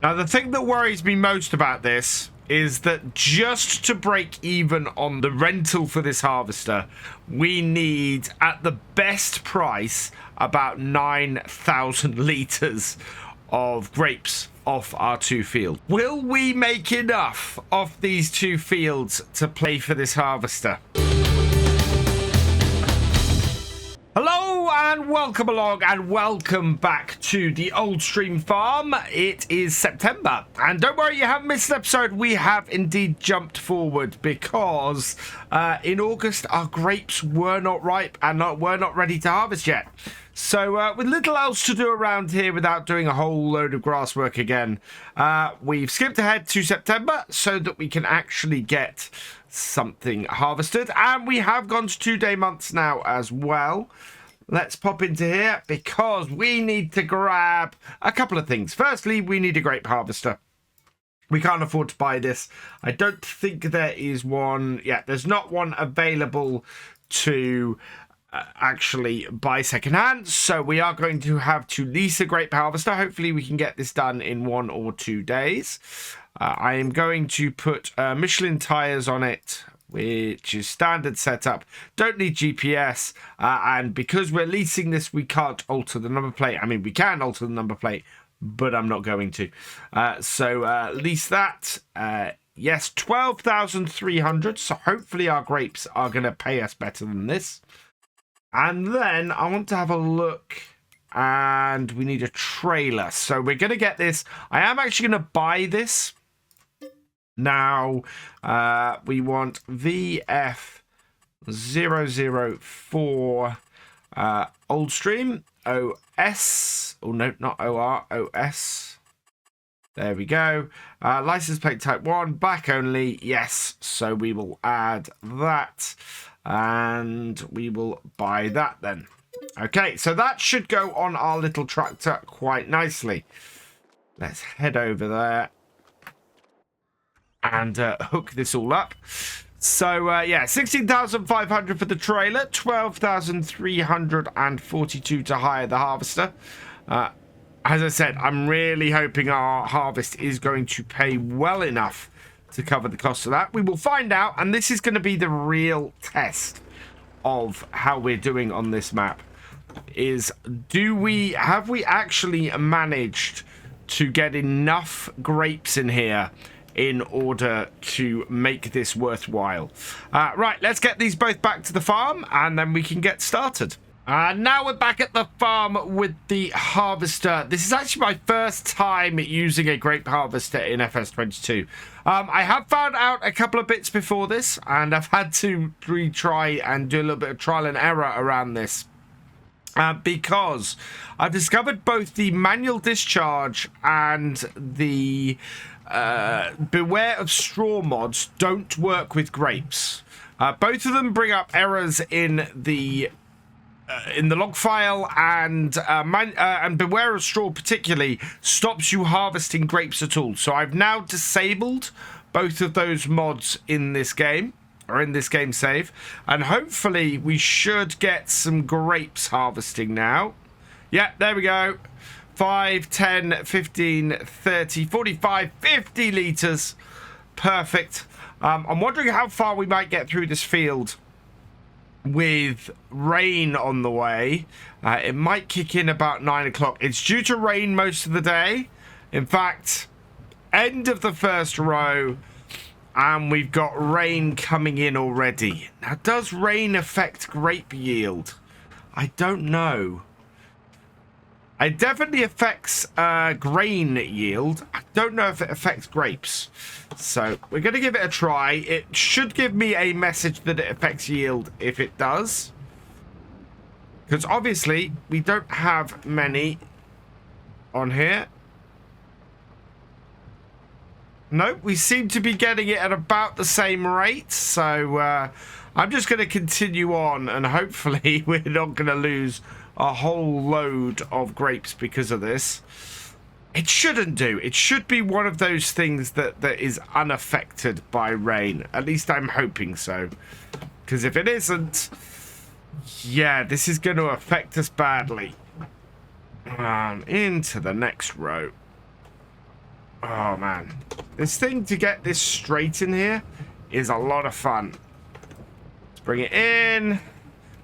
Now, the thing that worries me most about this is that just to break even on the rental for this harvester, we need, at the best price, about 9,000 litres of grapes off our 2 fields. Will we make enough off these 2 fields to pay for this harvester? Hello and welcome along and welcome back to the Old Stream Farm. It is September and don't worry, you haven't missed an episode. We have indeed jumped forward because in August our grapes were not ripe and were not ready to harvest yet. So with little else to do around here without doing a whole load of grass work again, we've skipped ahead to September so that we can actually get something harvested. And we have gone to 2-day months now as well. Let's pop into here because we need to grab a couple of things. Firstly, we need a grape harvester. We can't afford to buy this. I don't think there is one. Yeah, there's not one available to actually buy secondhand, so we are going to have to lease a grape harvester. Hopefully we can get this done in 1 or 2 days. I am going to put Michelin tires on it, which is standard setup. Don't need GPS, and because we're leasing this, we can't alter the number plate. I mean, we can alter the number plate, but I'm not going to. So lease that. Yes, 12,300. So hopefully our grapes are going to pay us better than this. And then I want to have a look, and we need a trailer. So we're going to get this. I am actually going to buy this. Now, we want VF004 Old Stream OS. Oh, no, not OR, OS. There we go. License plate type 1, back only. Yes, so we will add that. And we will buy that then. Okay, so that should go on our little tractor quite nicely. Let's head over there and hook this all up. So, yeah, 16,500 for the trailer, 12,342 to hire the harvester. As I said, I'm really hoping our harvest is going to pay well enough to cover the cost of that. We will find out, and this is going to be the real test of how we're doing on this map. Have we actually managed to get enough grapes in here in order to make this worthwhile? Right, let's get these both back to the farm and then we can get started. Now we're back at the farm with the harvester. This is actually my first time using a grape harvester in FS22. I have found out a couple of bits before this, and I've had to retry and do a little bit of trial and error around this. Because I've discovered both the manual discharge and the beware of straw mods don't work with grapes. Both of them bring up errors in the log file, and beware of straw particularly stops you harvesting grapes at all. So I've now disabled both of those mods in this game, or in this game save, and hopefully we should get some grapes harvesting now. Yeah, there we go. 5, 10, 15, 30, 45, 50 litres. Perfect. I'm wondering how far we might get through this field with rain on the way. It might kick in about 9 o'clock. It's due to rain most of the day. In fact, end of the first row, and we've got rain coming in already. Now, does rain affect grape yield? I don't know. It definitely affects grain yield. I don't know if it affects grapes. So we're going to give it a try. It should give me a message that it affects yield if it does. Because obviously we don't have many on here. Nope, we seem to be getting it at about the same rate. So I'm just going to continue on, and hopefully we're not going to lose a whole load of grapes because of this. It shouldn't do. It should be one of those things that is unaffected by rain. At least I'm hoping so. Because if it isn't, yeah, this is going to affect us badly. Into the next row. Oh, man. This thing, to get this straight in here, is a lot of fun. Let's bring it in.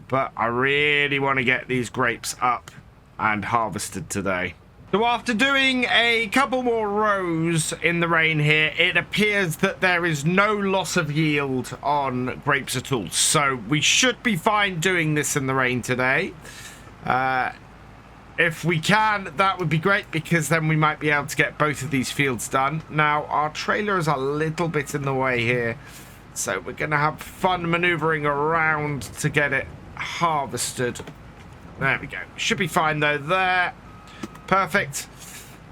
But I really want to get these grapes up and harvested today. So after doing a couple more rows in the rain here, it appears that there is no loss of yield on grapes at all. So we should be fine doing this in the rain today. If we can, that would be great, because then we might be able to get both of these fields done. Now, our trailer is a little bit in the way here, so we're going to have fun maneuvering around to get it harvested. There we go. Should be fine, though. There. Perfect.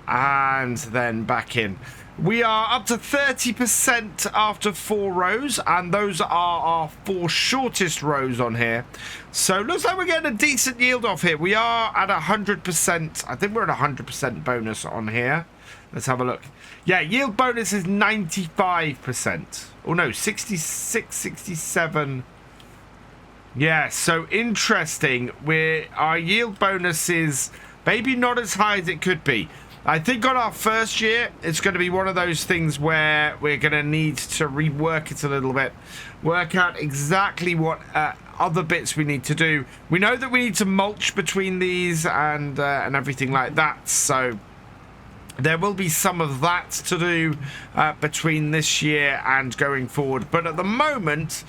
And then back in. We are up to 30% after 4 rows, and those are our 4 shortest rows on here. So looks like we're getting a decent yield off here. We are at 100%. I think we're at 100% bonus on here. Let's have a look. Yeah, yield bonus is 95%. Oh no, 66, 67. Yeah, so interesting. Our yield bonus is maybe not as high as it could be. I think on our first year, it's going to be one of those things where we're going to need to rework it a little bit. Work out exactly what other bits we need to do. We know that we need to mulch between these and everything like that. So there will be some of that to do between this year and going forward. But at the moment,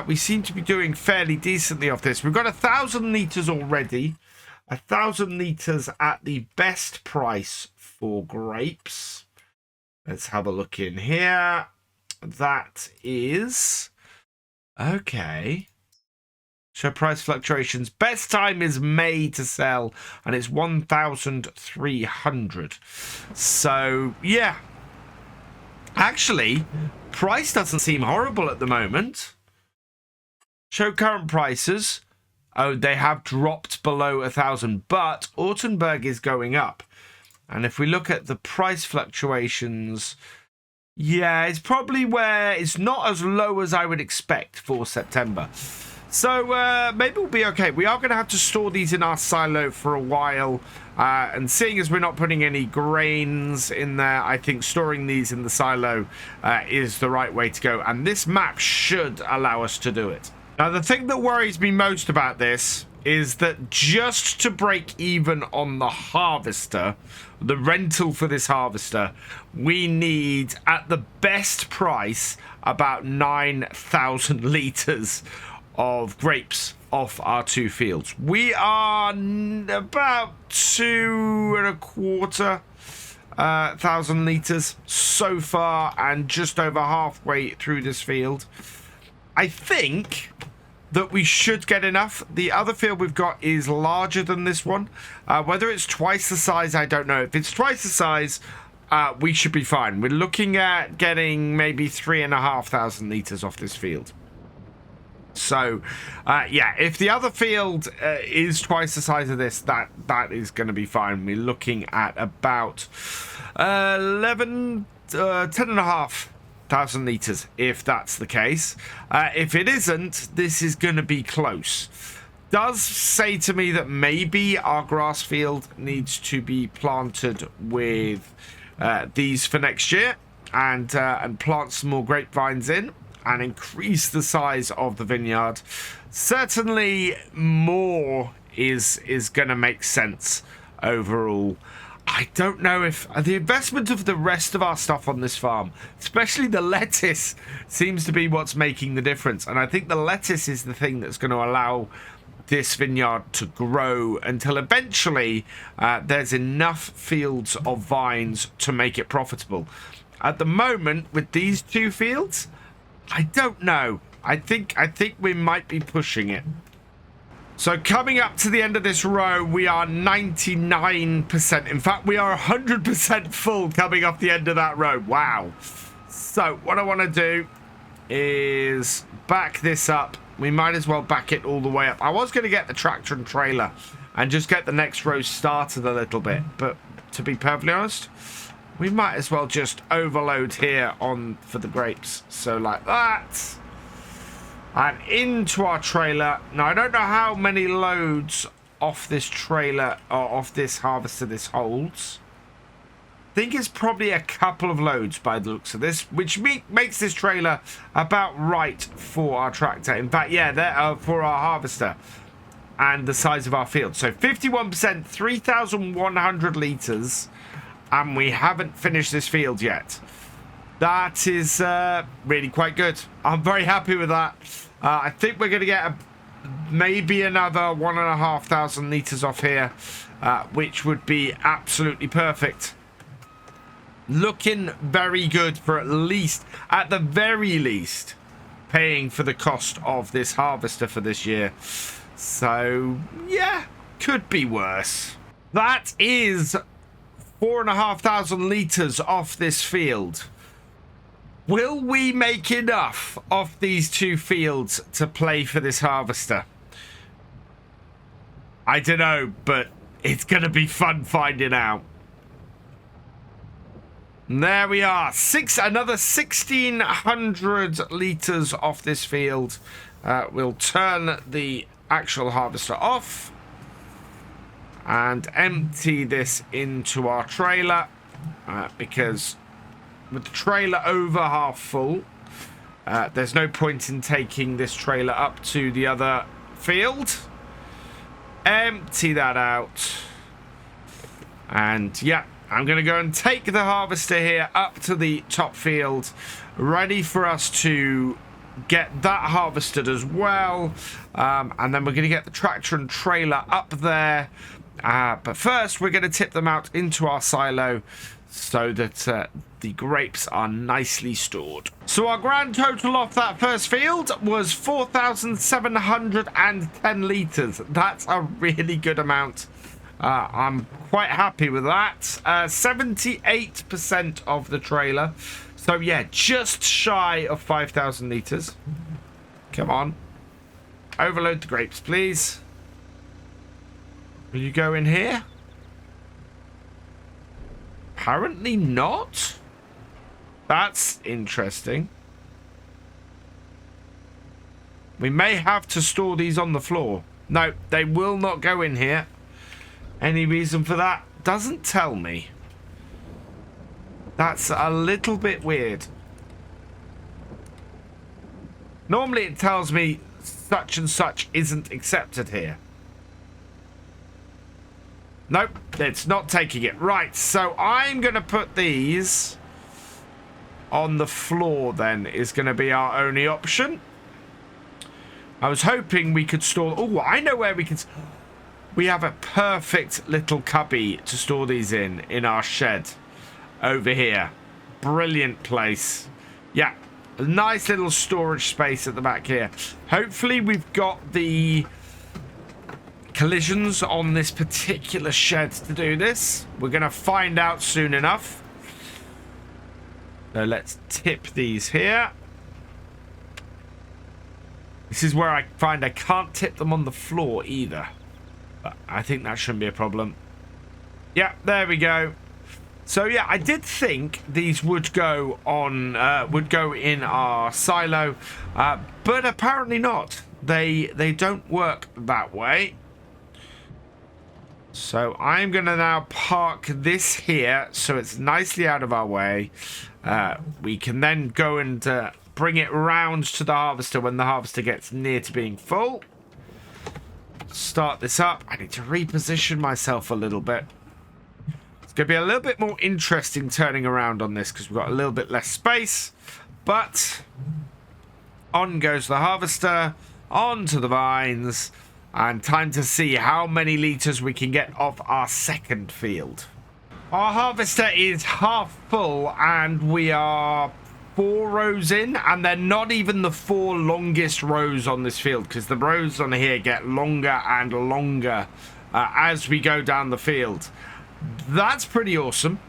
we seem to be doing fairly decently off this. We've got 1,000 litres already. 1,000 litres at the best price for grapes. Let's have a look in here. That is... okay. Show price fluctuations. Best time is May to sell, and it's 1,300. So, yeah. Actually, price doesn't seem horrible at the moment. Show current prices. Oh, they have dropped below 1,000, but Ortenberg is going up. And if we look at the price fluctuations, yeah, it's probably where it's not as low as I would expect for September. So maybe we'll be okay. We are going to have to store these in our silo for a while. And seeing as we're not putting any grains in there, I think storing these in the silo is the right way to go. And this map should allow us to do it. Now, the thing that worries me most about this is that just to break even on the harvester, the rental for this harvester, we need, at the best price, about 9,000 litres of grapes off our 2 fields. We are about 2,25,000 litres so far, and just over halfway through this field. I think that we should get enough. The other field we've got is larger than this one. Whether it's twice the size, I don't know. If it's twice the size, we should be fine. We're looking at getting maybe 3,500 litres off this field. So, yeah, if the other field is twice the size of this, that is going to be fine. We're looking at about 10,500 litres, if that's the case. If it isn't, this is going to be close. Does say to me that maybe our grass field needs to be planted with these for next year, and plant some more grapevines in and increase the size of the vineyard. Certainly more is going to make sense overall. I don't know if the investment of the rest of our stuff on this farm, especially the lettuce, seems to be what's making the difference. And I think the lettuce is the thing that's going to allow this vineyard to grow until eventually there's enough fields of vines to make it profitable. At the moment, with these 2 fields, I don't know. I think we might be pushing it. So coming up to the end of this row, we are 99%. In fact, we are 100% full coming off the end of that row. Wow. So what I want to do is back this up. We might as well back it all the way up. I was going to get the tractor and trailer and just get the next row started a little bit. But to be perfectly honest, we might as well just overload here for the grapes. So like that. And into our trailer. Now, I don't know how many loads off this trailer or off this harvester this holds. I think it's probably a couple of loads by the looks of this, which makes this trailer about right for our tractor. In fact, yeah, they're for our harvester and the size of our field. So 51%, 3,100 litres, and we haven't finished this field yet. That is really quite good. I'm very happy with that. I think we're going to get maybe another 1,500 litres off here, which would be absolutely perfect. Looking very good for at the very least, paying for the cost of this harvester for this year. So, yeah, could be worse. That is 4,500 litres off this field. Will we make enough off these two fields to play for this harvester? I don't know, but it's going to be fun finding out. And there we are. Another 1,600 litres off this field. We'll turn the actual harvester off and empty this into our trailer, because with the trailer over half full, there's no point in taking this trailer up to the other field. Empty that out, and yeah, I'm gonna go and take the harvester here up to the top field, ready for us to get that harvested as well, and then we're going to get the tractor and trailer up there, but first we're going to tip them out into our silo so that the grapes are nicely stored. So our grand total off that first field was 4,710 litres. That's a really good amount. I'm quite happy with that. 78% of the trailer. So yeah, just shy of 5,000 litres. Come on. Overload the grapes, please. Will you go in here? Apparently not. That's interesting. We may have to store these on the floor. No, they will not go in here. Any reason for that? Doesn't tell me. That's a little bit weird. Normally it tells me such and such isn't accepted here. Nope, it's not taking it. Right, so I'm going to put these on the floor then, is going to be our only option. I was hoping we could store... Oh, I know where we can... We have a perfect little cubby to store these in our shed over here. Brilliant place. Yeah, a nice little storage space at the back here. Hopefully we've got the collisions on this particular shed to do this. We're going to find out soon enough. So let's tip these here. This is where I find I can't tip them on the floor either. But I think that shouldn't be a problem. Yeah, there we go. So yeah, I did think these would go on, would go in our silo, but apparently not. They don't work that way. So I'm gonna now park this here so it's nicely out of our way. We can then go and bring it round to the harvester when the harvester gets near to being full. Start this up. I need to reposition myself a little bit. It's going to be a little bit more interesting turning around on this because we've got a little bit less space. But on goes the harvester, onto the vines, and time to see how many litres we can get off our second field. Our harvester is half full and we are 4 rows in, and they're not even the 4 longest rows on this field because the rows on here get longer and longer as we go down the field. That's pretty awesome.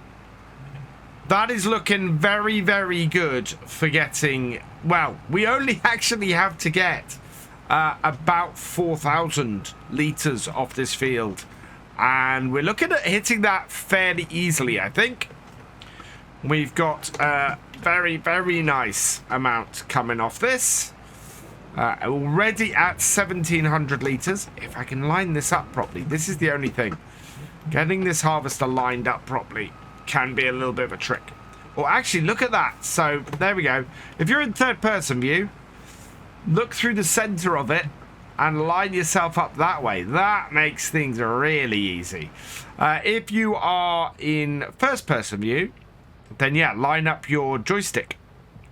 That is looking very, very good for getting... Well, we only actually have to get about 4,000 litres off this field. And we're looking at hitting that fairly easily, I think. We've got a very, very nice amount coming off this. Already at 1,700 litres. If I can line this up properly, this is the only thing. Getting this harvester lined up properly can be a little bit of a trick. Well, actually, look at that. So there we go. If you're in third person view, look through the center of it and line yourself up that way. That makes things really easy. If you are in first person view, then yeah, line up your joystick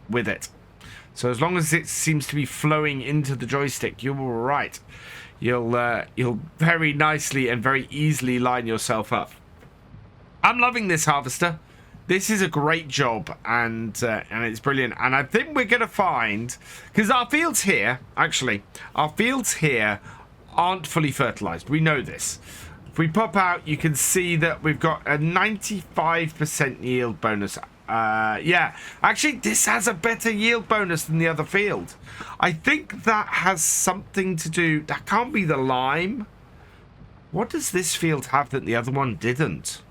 with it. So as long as it seems to be flowing into the joystick, you're all right. You'll very nicely and very easily line yourself up. I'm loving this harvester. This is a great job, and it's brilliant. And I think we're going to find, because our fields here, actually, our fields here aren't fully fertilized. We know this. If we pop out, you can see that we've got a 95% yield bonus. Yeah, actually, this has a better yield bonus than the other field. I think that has something to do. That can't be the lime. What does this field have that the other one didn't?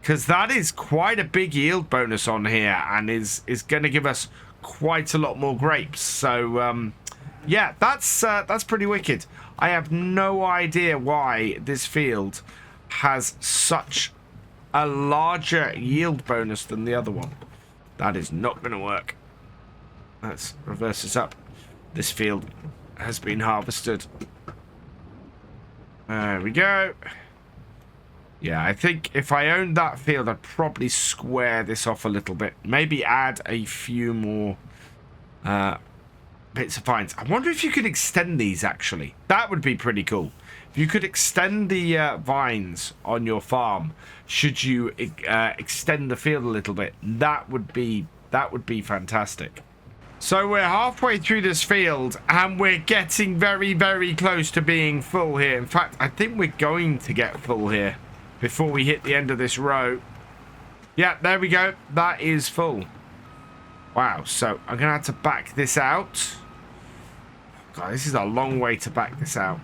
Because that is quite a big yield bonus on here, and is going to give us quite a lot more grapes. So yeah, that's pretty wicked. I have no idea why this field has such a larger yield bonus than the other one. That is not going to work. Let's reverse this up. This field has been harvested. There we go. Yeah, I think if I owned that field, I'd probably square this off a little bit. Maybe add a few more bits of vines. I wonder if you could extend these, actually. That would be pretty cool. If you could extend the vines on your farm, should you extend the field a little bit, that would be fantastic. So we're halfway through this field, and we're getting very, very close to being full here. In fact, I think we're going to get full here before we hit the end of this row. Yeah, there we go. That is full. Wow, so I'm going to have to back this out. God, this is a long way to back this out.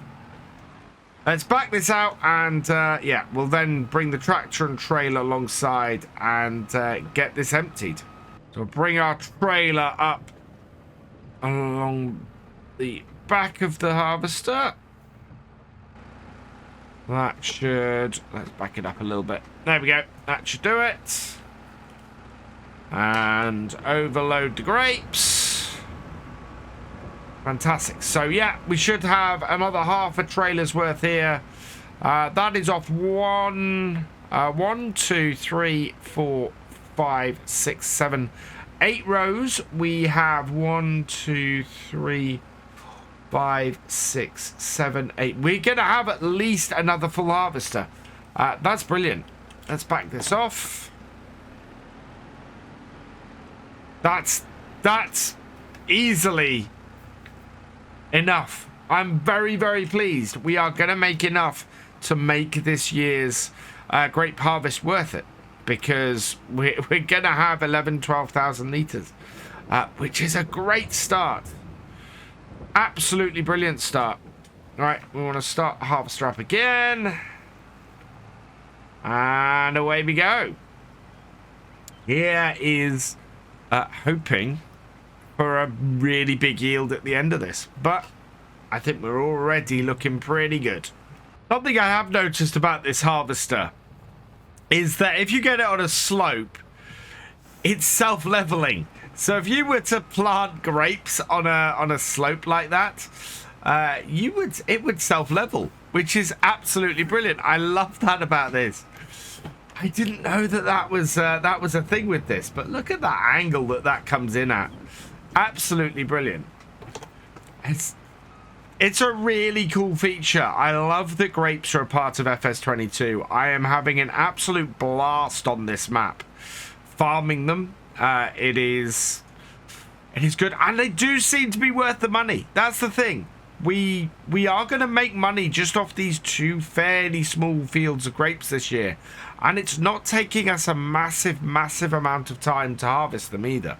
Let's back this out, and yeah, we'll then bring the tractor and trailer alongside and get this emptied. So we'll bring our trailer up along the back of the harvester. That should... Let's back it up a little bit. There we go. That should do it. And overload the grapes. Fantastic. So, yeah, we should have another half a trailer's worth here. That is off 1, 2, 3, 4, 5, 6, 7, 8 rows. We have 1, 2, 3, 5, 6, 7, 8. We're going to have at least another full harvester. That's brilliant. Let's back this off. That's easily enough. I'm very, very pleased. We are going to make enough to make this year's grape harvest worth it, because we're going to have 12,000 litres, which is a great start. Absolutely brilliant start. All right, we want to start the harvester up again. And away we go. Here is hoping for a really big yield at the end of this. But I think we're already looking pretty good. Something I have noticed about this harvester is that if you get it on a slope, it's self-leveling. So if you were to plant grapes on a slope like that, it would self-level, which is absolutely brilliant. I love that about this. I didn't know that was a thing with this, but look at that angle that comes in at. Absolutely brilliant. It's a really cool feature. I love that grapes are a part of FS22. I am having an absolute blast on this map, farming them. It is good, and they do seem to be worth the money. That's the thing. We are going to make money just off these 2 fairly small fields of grapes this year, and it's not taking us a massive amount of time to harvest them either.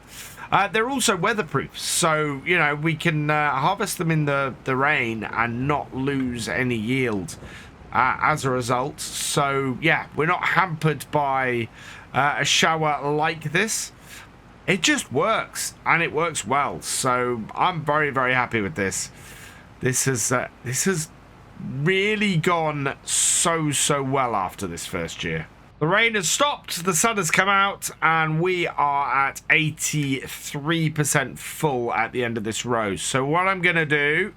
They're also weatherproof, so you know we can harvest them in the rain and not lose any yield as a result. So yeah, we're not hampered by a shower like this. It just works, and it works well. So I'm very, very happy with this. This has really gone so well after this first year. The rain has stopped, the sun has come out, and we are at 83% full at the end of this row. So what I'm going to do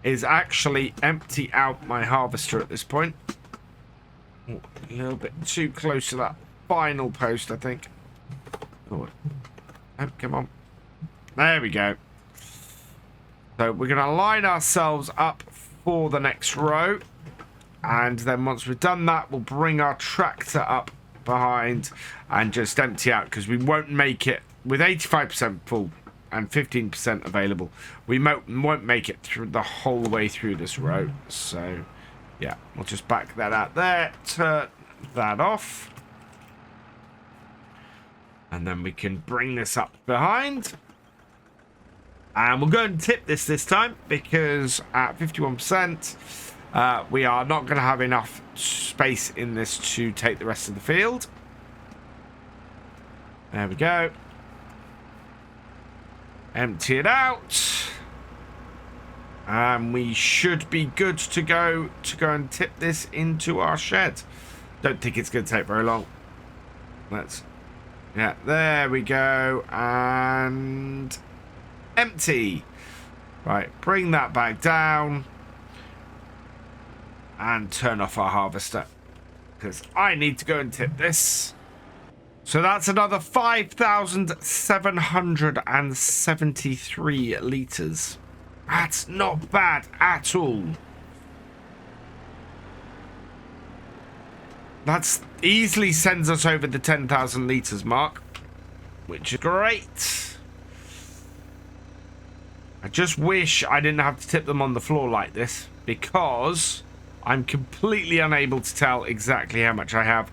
is actually empty out my harvester at this point. Oh, a little bit too close to that final post, I think. Oh, come on. There we go. So we're going to line ourselves up for the next row. And then once we've done that, we'll bring our tractor up behind and just empty out, because we won't make it with 85% full and 15% available. We won't make it through the whole way through this row. So, yeah, we'll just back that out there, turn that off. And then we can bring this up behind. And we'll go and tip this time, because at 51%... we are not going to have enough space in this to take the rest of the field. There we go. Empty it out. And we should be good to go and tip this into our shed. Don't think it's going to take very long. Yeah, there we go. And empty. Right, bring that back down. And turn off our harvester, because I need to go and tip this. So that's another 5,773 litres. That's not bad at all. That's easily sends us over the 10,000 litres mark, which is great. I just wish I didn't have to tip them on the floor like this, because I'm completely unable to tell exactly how much I have.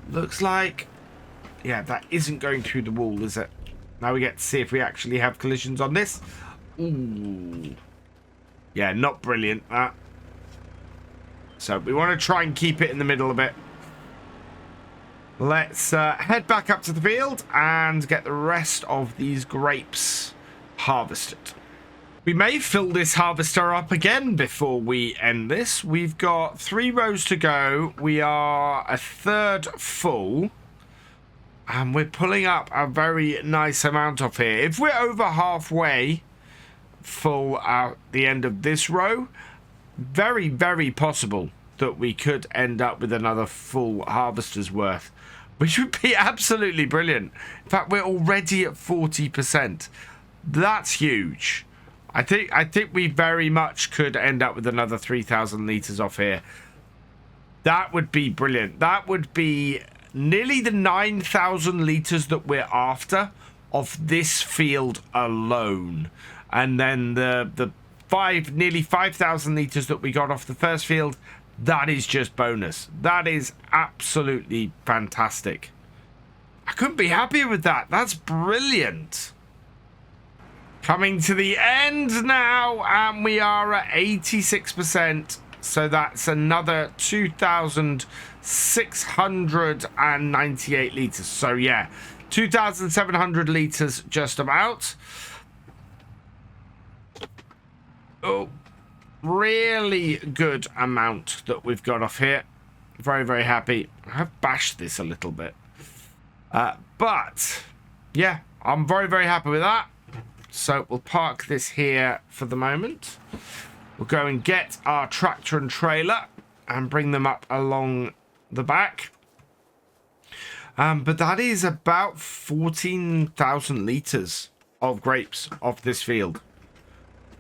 Looks like... yeah, that isn't going through the wall, is it? Now we get to see if we actually have collisions on this. Ooh. Yeah, not brilliant, that. So we want to try and keep it in the middle a bit. Let's head back up to the field and get the rest of these grapes harvested. We may fill this harvester up again before we end this. We've got 3 rows to go. We are a third full. And we're pulling up a very nice amount off here. If we're over halfway full at the end of this row, very, very possible that we could end up with another full harvester's worth, which would be absolutely brilliant. In fact, we're already at 40%. That's huge. I think we very much could end up with another 3,000 litres off here. That would be brilliant. That would be nearly the 9,000 litres that we're after of this field alone. And then the nearly 5,000 litres that we got off the first field, that is just bonus. That is absolutely fantastic. I couldn't be happier with that. That's brilliant. Coming to the end now, and we are at 86%. So that's another 2,698 litres. So yeah, 2,700 litres just about. Oh, really good amount that we've got off here. Very, very happy. I have bashed this a little bit. But yeah, I'm very, very happy with that. So we'll park this here for the moment. We'll go and get our tractor and trailer and bring them up along the back. But that is about 14,000 litres of grapes off this field.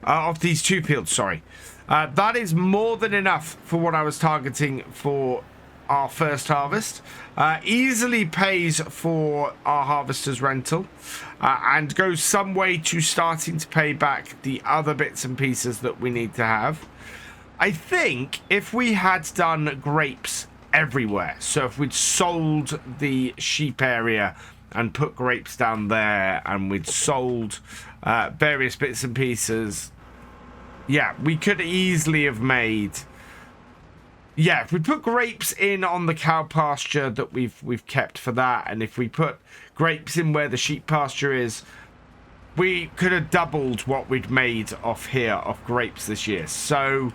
Of these 2 fields, sorry. That is more than enough for what I was targeting for our first harvest. Easily pays for our harvester's rental. And goes some way to starting to pay back the other bits and pieces that we need to have. I think if we had done grapes everywhere, so if we'd sold the sheep area and put grapes down there, and we'd sold various bits and pieces, yeah, we could easily have made... yeah, if we put grapes in on the cow pasture that we've kept for that, and if we put grapes in where the sheep pasture is, we could have doubled what we'd made off here of grapes this year. So,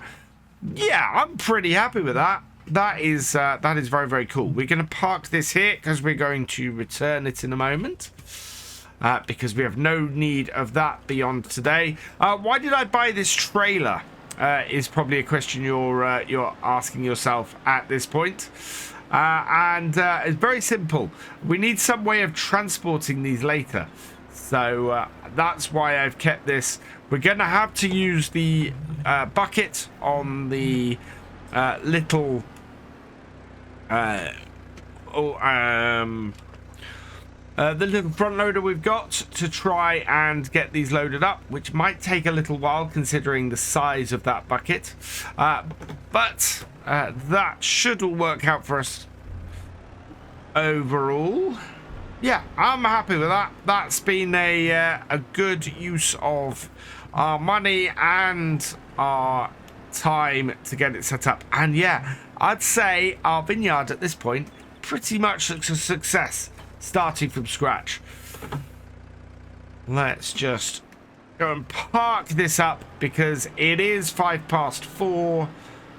yeah, I'm pretty happy with that. that is very, very cool. We're going to park this here because we're going to return it in a moment. Because we have no need of that beyond today. Why did I buy this trailer? Is probably a question you're asking yourself at this point. And it's very simple. We need some way of transporting these later. So that's why I've kept this. We're going to have to use the bucket on the little... the little front loader we've got to try and get these loaded up, which might take a little while considering the size of that bucket. But that should all work out for us overall. Yeah, I'm happy with that. That's been a good use of our money and our time to get it set up. And yeah, I'd say our vineyard at this point pretty much looks a success. Starting from scratch. Let's just go and park this up because it is 4:05,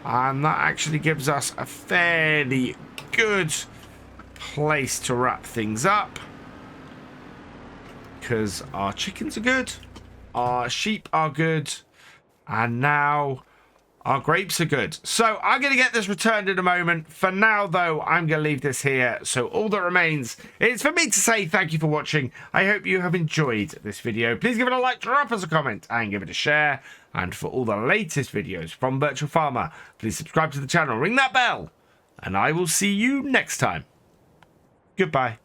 and that actually gives us a fairly good place to wrap things up because our chickens are good, our sheep are good, and now our grapes are good. So I'm going to get this returned in a moment. For now, though, I'm going to leave this here. So all that remains is for me to say thank you for watching. I hope you have enjoyed this video. Please give it a like, drop us a comment, and give it a share. And for all the latest videos from Virtual Farmer, please subscribe to the channel, ring that bell, and I will see you next time. Goodbye.